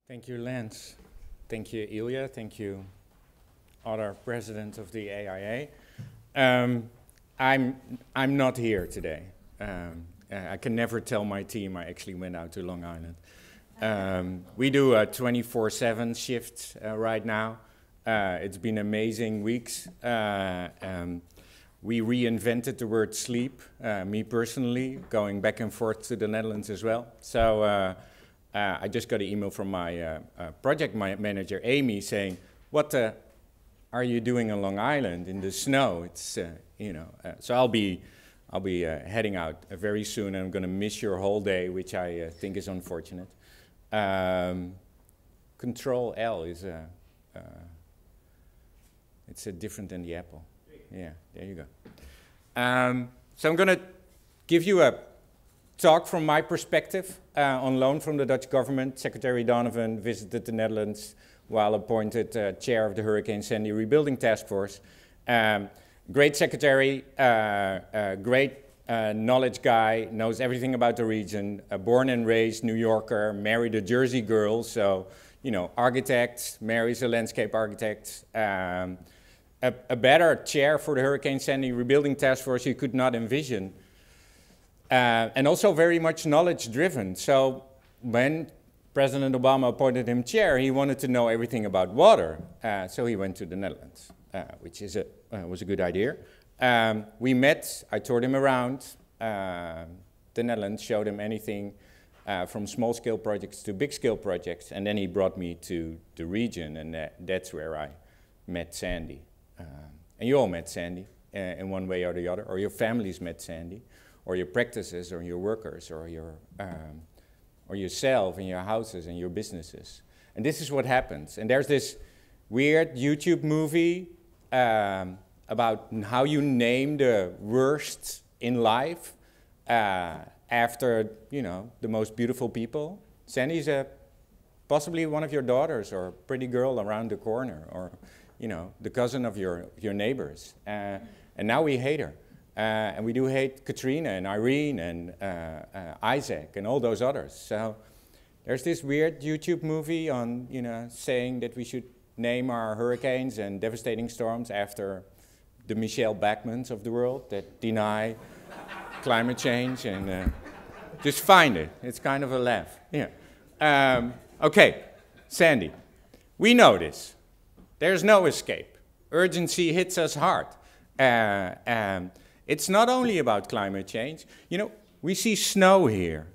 Thank you, Lance. Thank you, Illya. Thank you, other president of the AIA. I'm not here today. I can never tell my team I actually went out to Long Island. We do a 24/7 shift right now. It's been amazing weeks. We reinvented the word sleep, me personally, going back and forth to the Netherlands as well. So I just got an email from my project manager, Amy, saying, "What are you doing on Long Island in the snow?" It's so I'll be heading out very soon, and I'm going to miss your whole day, which I think is unfortunate. Control L is it's different than the Apple. Yeah, there you go. So I'm going to give you a talk from my perspective on loan from the Dutch government. Secretary Donovan visited the Netherlands while appointed chair of the Hurricane Sandy Rebuilding Task Force. Great secretary, great knowledge guy, knows everything about the region, born and raised New Yorker, married a Jersey girl, so, you know, architect, marries a landscape architect. A better chair for the Hurricane Sandy Rebuilding Task Force you could not envision. And also very much knowledge-driven. So when President Obama appointed him chair, he wanted to know everything about water. So he went to the Netherlands, which is was a good idea. We met, I toured him around the Netherlands, showed him anything from small-scale projects to big-scale projects, and then he brought me to the region, and that's where I met Sandy. And you all met Sandy in one way or the other, or your families met Sandy, or your practices, or your workers, or yourself, and your houses, and your businesses. And this is what happens. And there's this weird YouTube movie about how you name the worst in life after, you know, the most beautiful people. Sandy's possibly one of your daughters, or a pretty girl around the corner, or, you know, the cousin of your neighbors. And now we hate her. And we do hate Katrina and Irene and Isaac and all those others. So there's this weird YouTube movie on, you know, saying that we should name our hurricanes and devastating storms after the Michelle Bachmans of the world that deny climate change, and just find it. It's kind of a laugh. Yeah. Okay, Sandy, we know this. There's no escape. Urgency hits us hard. It's not only about climate change. You know, we see snow here,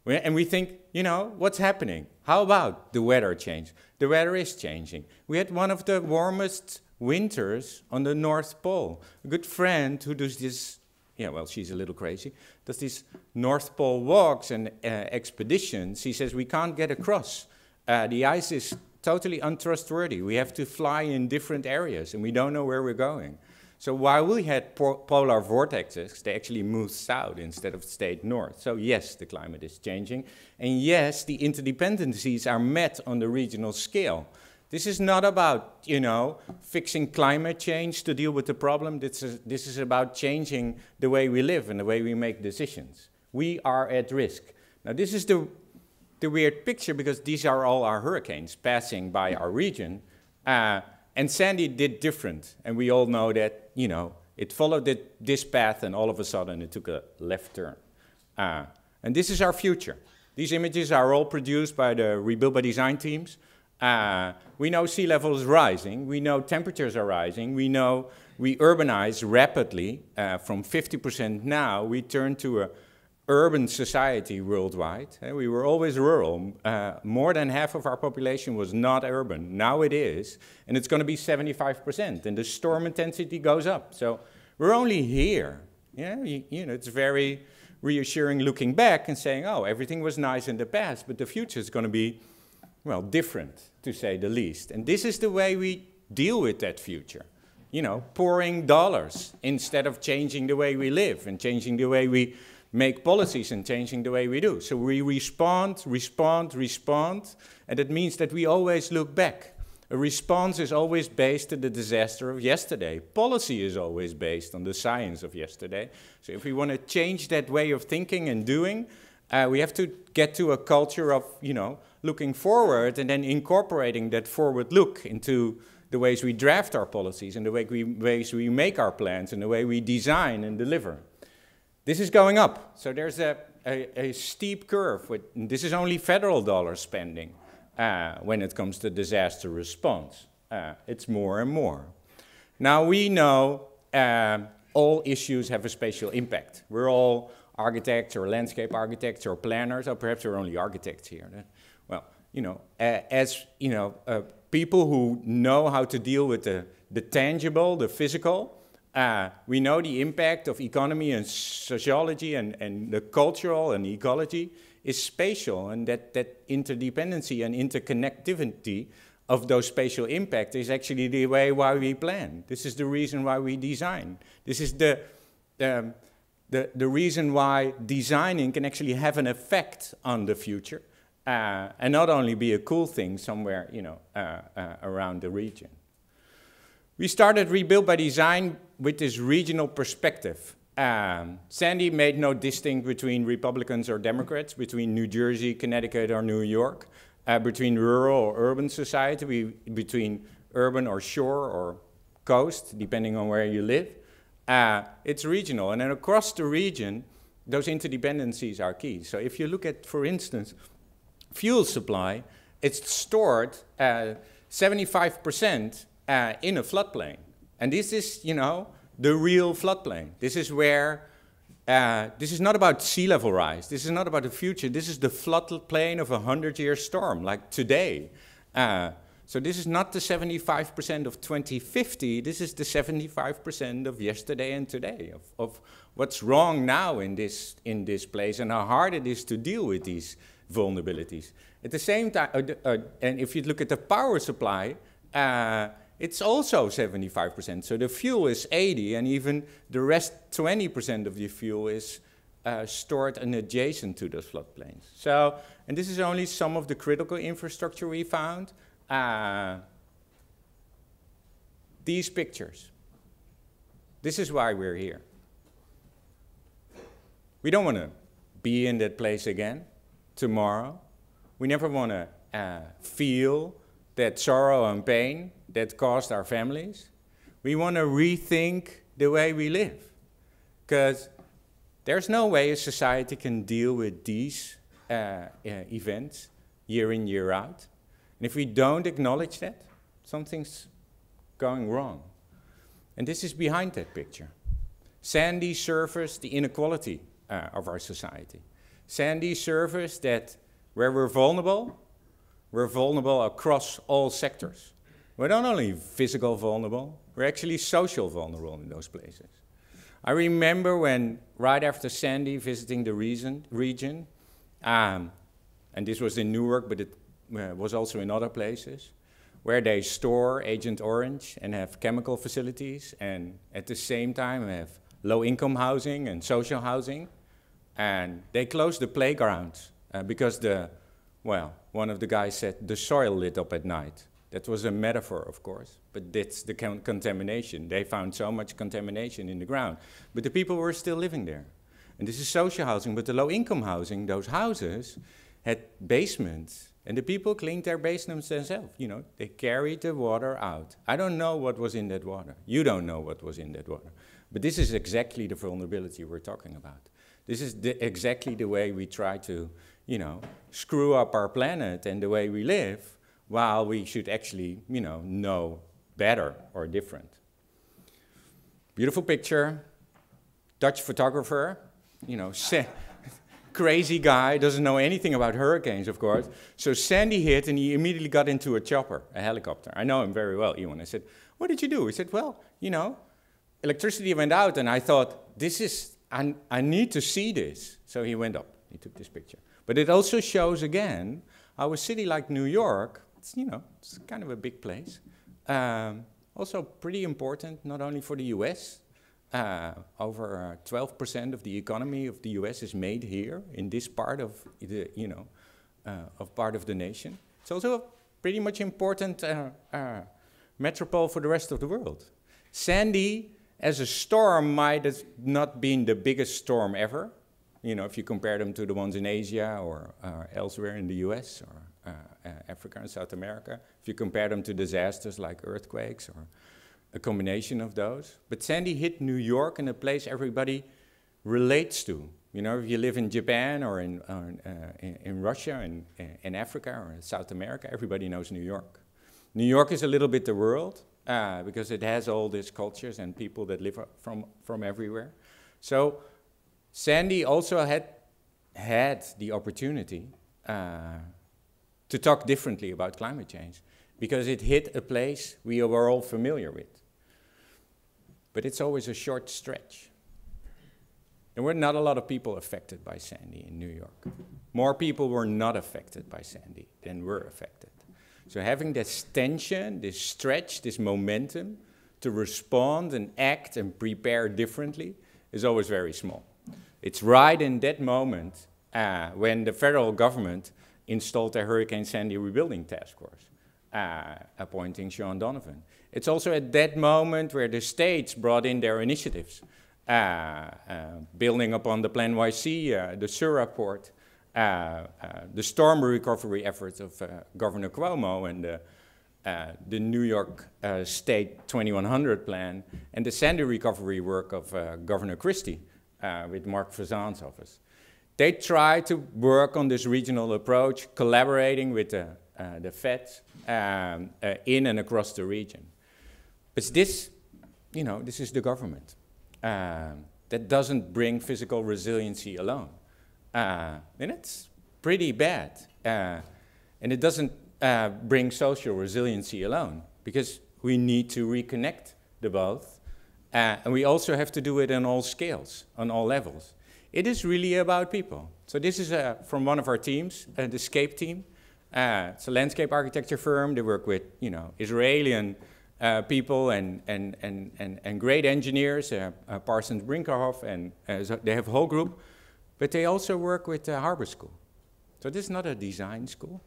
and we think, you know, what's happening? How about the weather change? The weather is changing. We had one of the warmest winters on the North Pole. A good friend who does this, yeah, well, she's a little crazy, does these North Pole walks and expeditions. He says we can't get across. The ice is totally untrustworthy. We have to fly in different areas, and we don't know where we're going. So while we had polar vortexes, they actually moved south instead of stayed north. So yes, the climate is changing. And yes, the interdependencies are met on the regional scale. This is not about, you know, fixing climate change to deal with the problem. This is about changing the way we live and the way we make decisions. We are at risk. Now this is the weird picture, because these are all our hurricanes passing by our region. And Sandy did different, and we all know that, you know, it followed this path, and all of a sudden it took a left turn. And this is our future. These images are all produced by the Rebuild by Design teams. We know sea level is rising. We know temperatures are rising. We know we urbanize rapidly. From 50% now, we turn to a urban society worldwide. We were always rural. More than half of our population was not urban. Now it is, and it's going to be 75%, and the storm intensity goes up. So we're only here. Yeah, you know, it's very reassuring looking back and saying, oh, everything was nice in the past, but the future is going to be, well, different, to say the least. And this is the way we deal with that future. You know, pouring dollars instead of changing the way we live and changing the way we make policies and changing the way we do. So we respond, and it means that we always look back. A response is always based on the disaster of yesterday. Policy is always based on the science of yesterday. So if we want to change that way of thinking and doing, we have to get to a culture of, you know, looking forward and then incorporating that forward look into the ways we draft our policies and the ways we make our plans and the way we design and deliver. This is going up. So there's a steep curve. This is only federal dollar spending when it comes to disaster response. It's more and more. Now we know all issues have a spatial impact. We're all architects or landscape architects or planners, or perhaps we're only architects here. Well, you know, as you know, people who know how to deal with the tangible, the physical, we know the impact of economy and sociology and the cultural and ecology is spatial, and that interdependency and interconnectivity of those spatial impact is actually the way why we plan. This is the reason why we design. This is the reason why designing can actually have an effect on the future and not only be a cool thing somewhere, you know, around the region. We started Rebuild by Design with this regional perspective. Sandy made no distinct between Republicans or Democrats, between New Jersey, Connecticut, or New York, between rural or urban society, between urban or shore or coast, depending on where you live. It's regional, and then across the region, those interdependencies are key. So if you look at, for instance, fuel supply, it's stored 75% in a floodplain. And this is, you know, the real floodplain. This is where, this is not about sea level rise. This is not about the future. This is the floodplain of a 100-year storm, like today. So this is not the 75% of 2050. This is the 75% of yesterday and today, of what's wrong now in this place and how hard it is to deal with these vulnerabilities. At the same time, and if you look at the power supply, it's also 75%. So the fuel is 80, and even the rest 20% of the fuel is stored and adjacent to those floodplains. So, and this is only some of the critical infrastructure we found. These pictures. This is why we're here. We don't want to be in that place again tomorrow. We never want to feel that sorrow and pain that caused our families. We want to rethink the way we live, because there's no way a society can deal with these events year in, year out. And if we don't acknowledge that, something's going wrong. And this is behind that picture. Sandy surfaced the inequality of our society. Sandy surfaced that where we're vulnerable across all sectors. We're not only physical vulnerable, we're actually social vulnerable in those places. I remember when, right after Sandy, visiting the region, and this was in Newark, but it was also in other places, where they store Agent Orange and have chemical facilities, and at the same time have low-income housing and social housing. And they closed the playgrounds because one of the guys said the soil lit up at night. That was a metaphor, of course, but that's the contamination. They found so much contamination in the ground, but the people were still living there. And this is social housing, but the low-income housing, those houses had basements, and the people cleaned their basements themselves. You know, they carried the water out. I don't know what was in that water. You don't know what was in that water. But this is exactly the vulnerability we're talking about. This is exactly the way we try to, you know, screw up our planet and the way we live, while we should actually, you know better or different. Beautiful picture, Dutch photographer, you know, crazy guy, doesn't know anything about hurricanes, of course. So Sandy hit, and he immediately got into a chopper, a helicopter. I know him very well, Ewan. I said, what did you do? He said, well, you know, electricity went out, and I thought, this is, I need to see this. So he went up, he took this picture. But it also shows, again, how a city like New York, it's, you know, it's kind of a big place. Also pretty important, not only for the US. Over 12% of the economy of the US is made here in this part of the, you know, part of the nation. It's also a pretty much important metropole for the rest of the world. Sandy, as a storm, might have not been the biggest storm ever. You know, if you compare them to the ones in Asia or elsewhere in the US or Africa and South America, if you compare them to disasters like earthquakes or a combination of those. But Sandy hit New York in a place everybody relates to. You know, if you live in Japan or in Russia, in Africa or in South America, everybody knows New York. New York is a little bit the world because it has all these cultures and people that live from everywhere. So Sandy also had the opportunity to talk differently about climate change because it hit a place we were all familiar with. But it's always a short stretch. There were not a lot of people affected by Sandy in New York. More people were not affected by Sandy than were affected. So having this tension, this stretch, this momentum to respond and act and prepare differently is always very small. It's right in that moment when the federal government installed a Hurricane Sandy rebuilding task force, appointing Sean Donovan. It's also at that moment where the states brought in their initiatives, building upon the Plan YC, the SUR report, the storm recovery efforts of Governor Cuomo and the New York State 2100 plan, and the Sandy recovery work of Governor Christie with Mark Fazan's office. They tried to work on this regional approach, collaborating with the feds in and across the region. But this, you know, this is the government. That doesn't bring physical resiliency alone. And it's pretty bad. And it doesn't bring social resiliency alone, because we need to reconnect the both. And we also have to do it on all scales, on all levels. It is really about people. So this is from one of our teams, the SCAPE team. It's a landscape architecture firm. They work with, you know, Israeli people and great engineers, Parsons Brinckerhoff, and so they have a whole group. But they also work with Harbor School. So this is not a design school.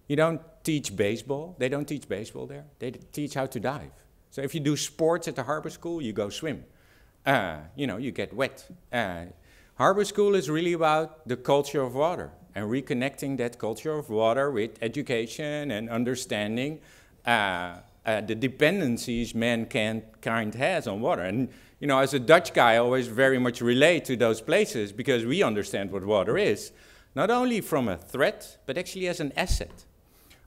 You don't teach baseball. They don't teach baseball there. They teach how to dive. So if you do sports at the Harbor School, you go swim. You know, you get wet. Harbor School is really about the culture of water and reconnecting that culture of water with education and understanding the dependencies mankind has on water. And, you know, as a Dutch guy, I always very much relate to those places because we understand what water is, not only from a threat, but actually as an asset.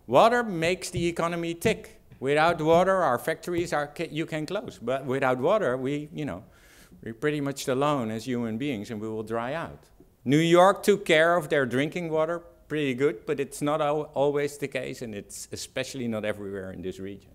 Water makes the economy tick. Without water, our factories you can close. But without water, we're pretty much alone as human beings, and we will dry out. New York took care of their drinking water pretty good, but it's not always the case, and it's especially not everywhere in this region.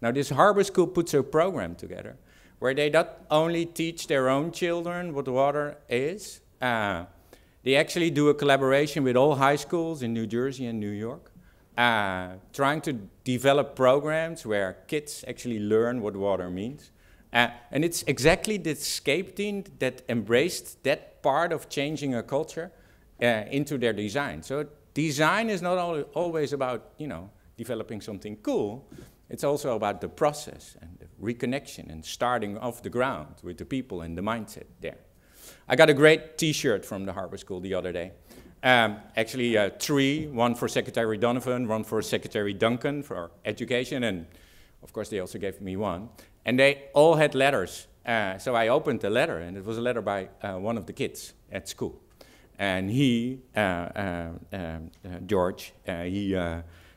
Now, this Harbor School puts a program together where they not only teach their own children what water is, they actually do a collaboration with all high schools in New Jersey and New York, trying to develop programs where kids actually learn what water means. And it's exactly the SCAPE team that embraced that part of changing a culture into their design. So design is not always about, you know, developing something cool. It's also about the process and the reconnection and starting off the ground with the people and the mindset there. I got a great T-shirt from the Harbor School the other day. Actually, three, one for Secretary Donovan, one for Secretary Duncan for education, and of course they also gave me one. And they all had letters. So I opened the letter, and it was a letter by one of the kids at school. And he, George,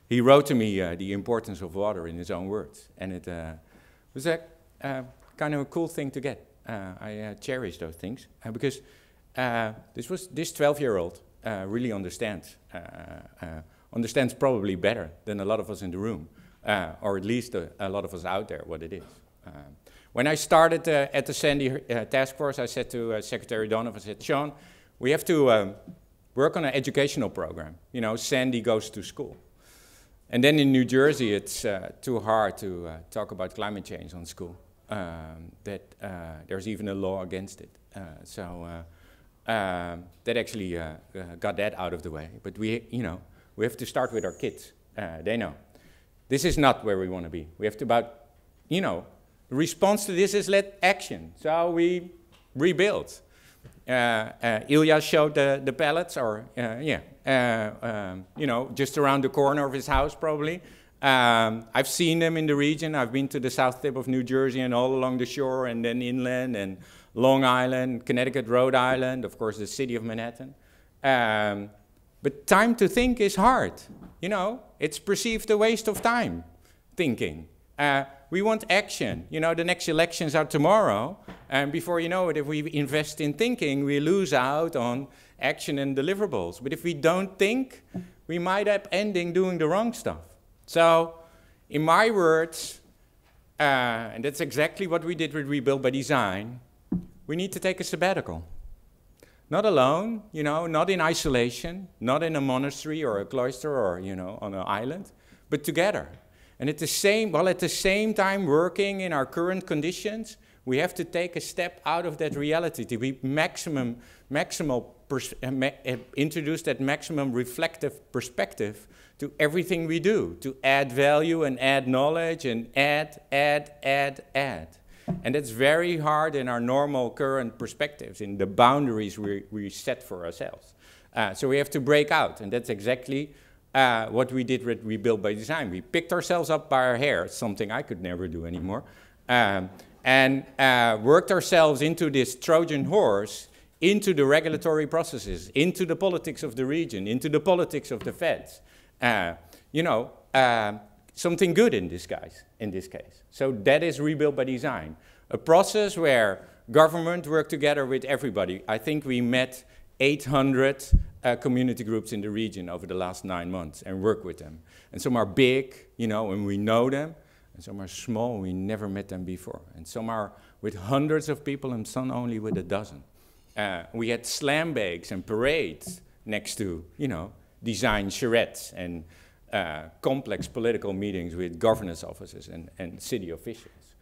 he wrote to me the importance of water in his own words. And it was a kind of a cool thing to get. I cherish those things because this 12-year-old really understands probably better than a lot of us in the room, or at least a lot of us out there, what it is. When I started at the Sandy task force, I said to Secretary Donovan, I said, Sean, we have to work on an educational program. You know, Sandy goes to school. And then in New Jersey, it's too hard to talk about climate change on school. There's even a law against it. That actually got that out of the way. But we have to start with our kids. They know. This is not where we want to be. We have to the response to this is let action. So we rebuild. Illya showed the pallets, or you know, just around the corner of his house probably. I've seen them in the region. I've been to the south tip of New Jersey and all along the shore, and then inland, and Long Island, Connecticut, Rhode Island, of course the city of Manhattan. But time to think is hard. You know, it's perceived a waste of time, thinking. We want action. You know, the next elections are tomorrow, and before you know it, if we invest in thinking, we lose out on action and deliverables. But if we don't think, we might end up doing the wrong stuff. So, in my words, and that's exactly what we did with Rebuild by Design, we need to take a sabbatical. Not alone, you know, not in isolation, not in a monastery or a cloister or, you know, on an island, but together. And at the same time working in our current conditions, we have to take a step out of that reality to be introduce that maximum reflective perspective to everything we do, to add value and add knowledge and add. And it's very hard in our normal current perspectives, in the boundaries we set for ourselves. So we have to break out, and that's exactly what we did with Rebuild by Design. We picked ourselves up by our hair, something I could never do anymore, and worked ourselves into this Trojan horse, into the regulatory processes, into the politics of the region, into the politics of the feds. You know, something good in this case. So that is Rebuild by Design, a process where government worked together with everybody. I think we met 800 community groups in the region over the last 9 months and work with them. And some are big, you know, and we know them, and some are small, and we never met them before. And some are with hundreds of people, and some only with a dozen. We had slam bakes and parades next to, you know, design charrettes and complex political meetings with governance offices and city officials.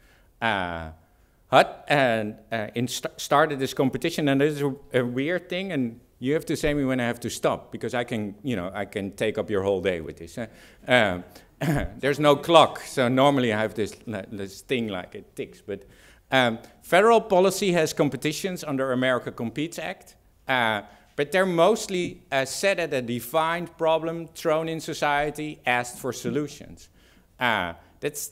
Started this competition, and this is a weird thing, and you have to say me when I have to stop, because I can, you know, I can take up your whole day with this. There's no clock, so normally I have this thing like it ticks. But federal policy has competitions under America Competes Act, but they're mostly set at a defined problem thrown in society, asked for solutions. That's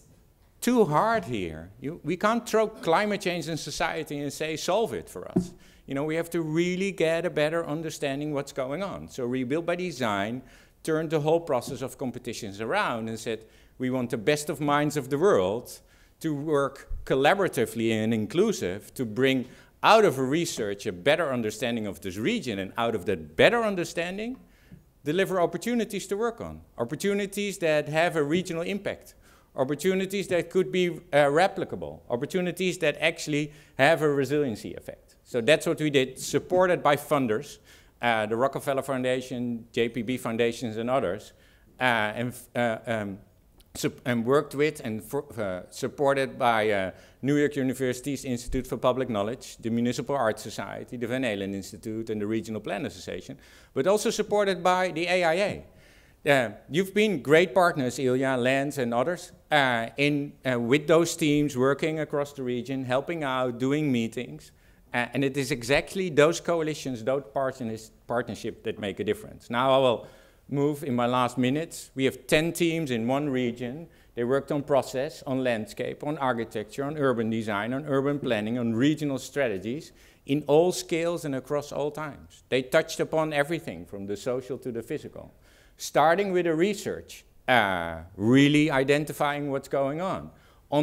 too hard here. We can't throw climate change in society and say, solve it for us. You know, we have to really get a better understanding what's going on. So Rebuild by Design turned the whole process of competitions around and said, we want the best of minds of the world to work collaboratively and inclusive to bring out of research a better understanding of this region, and out of that better understanding, deliver opportunities to work on. Opportunities that have a regional impact. Opportunities that could be replicable. Opportunities that actually have a resiliency effect. So that's what we did, supported by funders, the Rockefeller Foundation, JPB Foundations, and others, and worked with and supported by New York University's Institute for Public Knowledge, the Municipal Art Society, the Van Allen Institute, and the Regional Plan Association, but also supported by the AIA. You've been great partners, Illya, Lance, and others, with those teams working across the region, helping out, doing meetings. And it is exactly those coalitions, those partnerships that make a difference. Now I will move in my last minutes. We have 10 teams in one region. They worked on process, on landscape, on architecture, on urban design, on urban planning, on regional strategies, in all scales and across all times. They touched upon everything from the social to the physical. Starting with the research, really identifying what's going on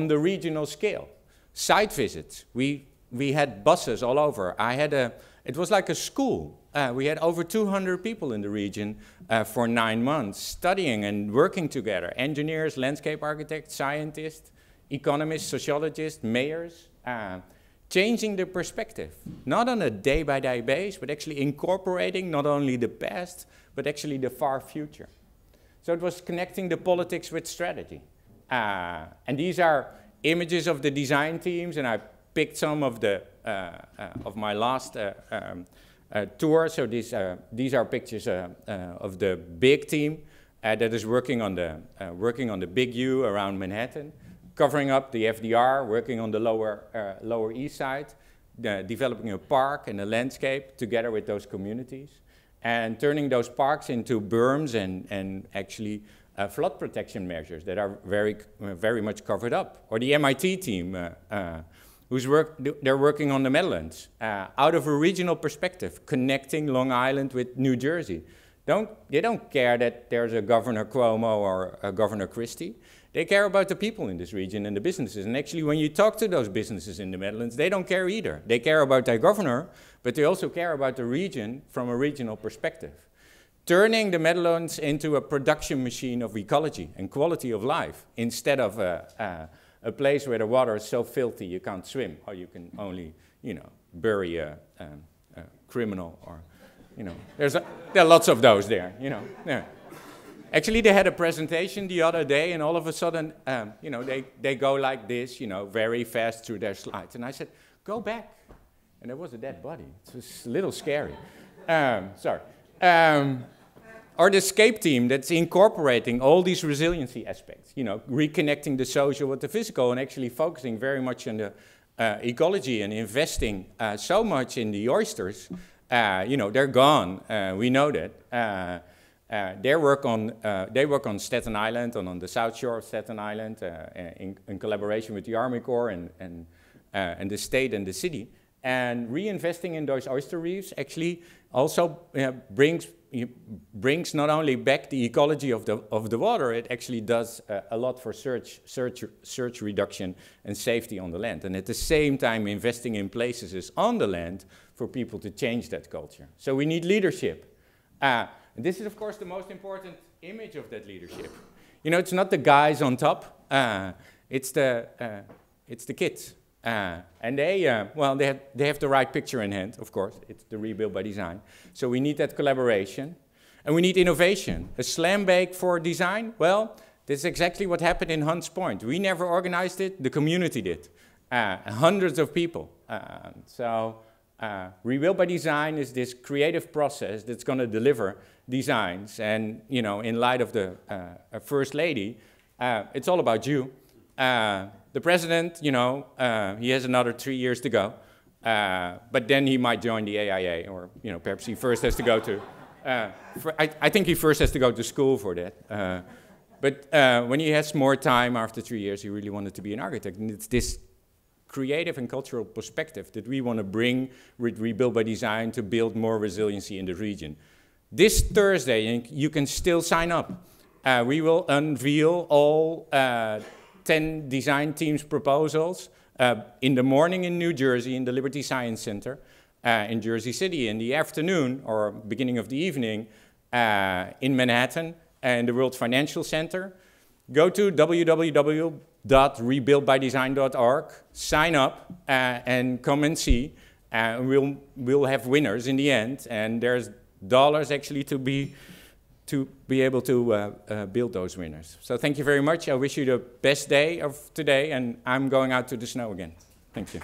the regional scale. Site visits, we had buses all over. It was like a school. We had over 200 people in the region for 9 months studying and working together. Engineers, landscape architects, scientists, economists, sociologists, mayors, changing the perspective. Not on a day-by-day basis, but actually incorporating not only the past, but actually the far future. So it was connecting the politics with strategy. And these are images of the design teams, and I picked some of the of my last tour. So these are pictures of the big team that is working on the Big U around Manhattan, covering up the FDR, working on the lower East Side. developing a park and a landscape together with those communities, and turning those parks into berms and actually flood protection measures that are very much covered up. Or the MIT team, they're working on the Netherlands out of a regional perspective, connecting Long Island with New Jersey. They don't care that there's a Governor Cuomo or a Governor Christie. They care about the people in this region and the businesses. And actually, when you talk to those businesses in the Netherlands, they don't care either. They care about their governor, but they also care about the region from a regional perspective. Turning the Netherlands into a production machine of ecology and quality of life, instead of a place where the water is so filthy you can't swim, or you can only, bury a criminal, or, there are lots of those there, Yeah. Actually, they had a presentation the other day, and all of a sudden, they go like this, very fast through their slides. And I said, go back. And there was a dead body. It was a little scary. Sorry. Or the escape team that's incorporating all these resiliency aspects, reconnecting the social with the physical, and actually focusing very much on the ecology and investing so much in the oysters. They're gone. We know that. They work on Staten Island and on the south shore of Staten Island in collaboration with the Army Corps and the state and the city. And reinvesting in those oyster reefs actually also brings not only back the ecology of the water, it actually does a lot for search reduction and safety on the land. And at the same time, investing in places on the land for people to change that culture. So we need leadership. This is, of course, the most important image of that leadership. It's not the guys on top. It's the kids. And they have the right picture in hand, of course. It's the rebuild by design. So we need that collaboration. And we need innovation. A slam bake for design? Well, this is exactly what happened in Hunts Point. We never organized it. The community did. Hundreds of people. Rebuild by design is this creative process that's going to deliver designs. And, in light of the First Lady, it's all about you. The president, he has another 3 years to go. But then he might join the AIA, or, perhaps he first has to go to... I think he first has to go to school for that. But when he has more time after 3 years, he really wanted to be an architect. And it's this creative and cultural perspective that we want to bring with Rebuild by Design to build more resiliency in the region. This Thursday, you can still sign up. We will unveil all 10 design teams' proposals in the morning in New Jersey in the Liberty Science Center in Jersey City. In the afternoon or beginning of the evening in Manhattan and the World Financial Center. Go to www.rebuildbydesign.org, sign up and come and see. We'll have winners in the end, and there's dollars actually to be able to build those winners. So thank you very much. I wish you the best day of today, and I'm going out to the snow again. Thank you.